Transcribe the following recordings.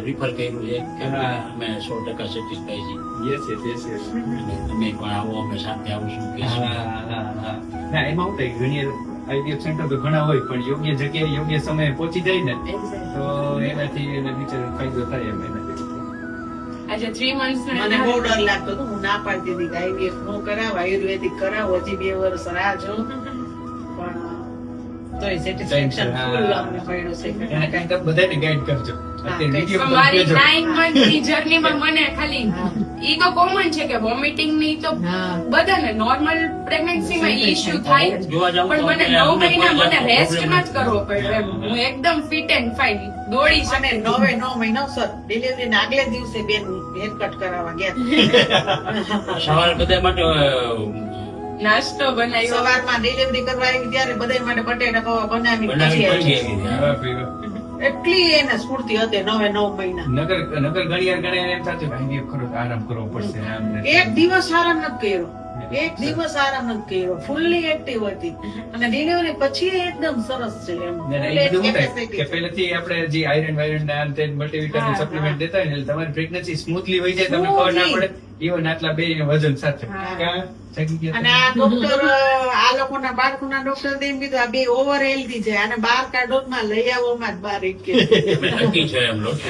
Prefer કર્યું છે કે અમે 100% સેટિસ્ફાઈ છીએ. યસ યસ યસ અને તમે પણ આવો, અમે સાથે આવીશું કહીશું. ના એમાં હું થાય ઘણી આઈડીએફ સેન્ટર તો ઘણા હોય પણ યોગ્ય જગ્યાએ યોગ્ય સમયે પહોંચી જાય ને તો એનાથી એને બિચારો ફાયદો થાય એમ એનાથી. આજે 3 months મને બહુ ડર લાગતો હતો, હું ના પાડતી હતી કે આઈવીએફ નો કરાવ, આયુર્વેદિક કરાવો, હજી 2 વર્ષ રાહ જો. પણ તોય સેટિસ્ફેક્શન ફૂલ અમને મળ્યું છે. એને કાંઈક તમે બધાને ગાઈડ કરજો. અત્યારે વિડીયો પર મારી કહેજો. 9 month ની જર્ની માં મને ખાલી ઈ તો કોમન છે કે વોમિટિંગ ની તો બધાને નોર્મલ પ્રેગ્નન્સી માં ઇશ્યુ થાય, જોવા જાવ પણ તો મને આપણે 9 મહિના કોઈ મને જાતનો રેસ્ટ problem ન જ કરવો પડ્યો એમ. હું એકદમ ફિટ એન્ડ ફાઇન દોડી અને શકે. 9 મહિનો સર ડિલિવરી ના આગલે દિવસે બેન હેર કટ કરાવવા ગયા. સવારે બધા માટે નાસ્તો બનાવ્યો. સવારમાં ડિલિવરી કરવા આવી ત્યારે બધા માટે બટેટા પૌવા બનાવી બનાવી પછી પડી આવી. ગઈ. વાહ ભાઈ વાહ. એટલી એને સ્ફૂર્તિ હતી 9 મહિના. નગર ઘણી વાર ઘણા એમ થતું કે IVF કરો તો આરામ કરવો પડશે આમ ને એક દિવસ આરામ નથી કર્યો, એક દિવસ આરામ નથી કર્યો, ફૂલ્લી એક્ટિવ હતી. અને ડિલિવરી પછી એકદમ સરસ છે એમ. ને એ બધું શું થાય કે પહેલેથી આપણે જે આયરન વાયરન ને આમ તેમ મલ્ટીવિટામિન હા, સપ્લિમેન્ટ દેતા હોય ને એટલે તમારી પ્રેગ્નન્સી સ્મૂથલી હોય જાય, તમને ખબર ના પડે ઇવન આટલા બે વજન સાથે કાં જાગી ગયા અને આ ડોક્ટર આ લોકોના બાળકોના ડોક્ટર એમ કીધું આ બે ઓવર હેલ્ધી છે, અને 12 કાર્ડોન માં લઈ આવો માં જ 12 એક કે. નક્કી છે એમ લોકો.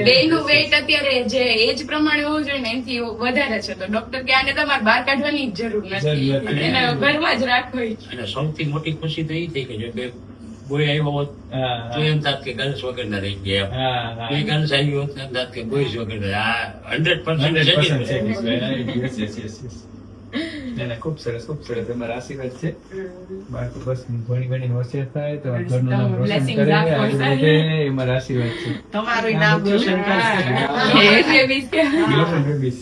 બેયનું વેઇટ અત્યારે જે એજ પ્રમાણે હોવું જોઈએ ને એનાથી વધારે છે, તો ડોક્ટર કે આને તમારે બહાર કાઢવાની જ જરૂર નથી, એને ઘરમાં જ રાખો. અને સૌથી મોટી ખુશી તો એ થઈ કે જો બે બોય આવ્યો હોત તો એમ થાત કે ગર્લ્સ વગર ના રહી ગયા એમ. કોઈ ગર્લ્સ આવ્યો હોત તો એમ થાત કે બોયઝ વગર ના. આ 100% ખૂબ સરસ તમારા આશીર્વાદ છે. બાળકો બસ ઘણી હોશિયાર થાય તો ઘરનું નામ રોશન Blessings કરે, રાખો, આવી સાહેબ. રીતે અમારા આશીર્વાદ છે. તમારું નામ રોશન કરશે. Global babies.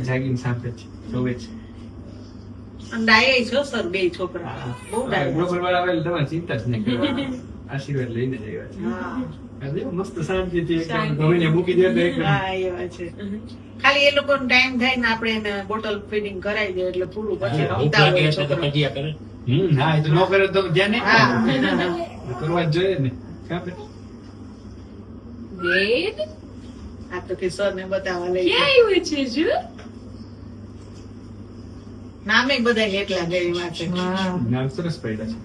જાગીને સાંભળે છે, જોવે છે. અને ડાયા છો સર બે છોકરા બહુ ડાયા. ગ્લોબલ વાળા આવેલા તમારે ચિંતા જ નહીં કરવાની. આશીર્વાદ લઈને જ આવ્યા છે. હા. આજે મસ્ત શાંતિથી એકદમ ગમીને મૂકી દે તો એકદમ હા, એવા છે. ખાલી એ લોકોનો ટાઈમ થાય ને આપણે એને બોટલ ફીડિંગ કરાવી દે એટલે પૂરું. પછી ભૂખ રમતા લાગે હોય એટલે તો છોકરા. ભજીયા કરે. હા એ તો ન કરે તો ધ્યાન નહીં હા. આપવાનું. કરવા જ જોઈએ ને કાપે. વેદ આ તો કે સર ને બતાવવા લઈ ક્યાં ગયા. આવ્યું છે જો? નામે બધા એટલા ગઈ વાત છે. નામ સરસ પડ્યા છે.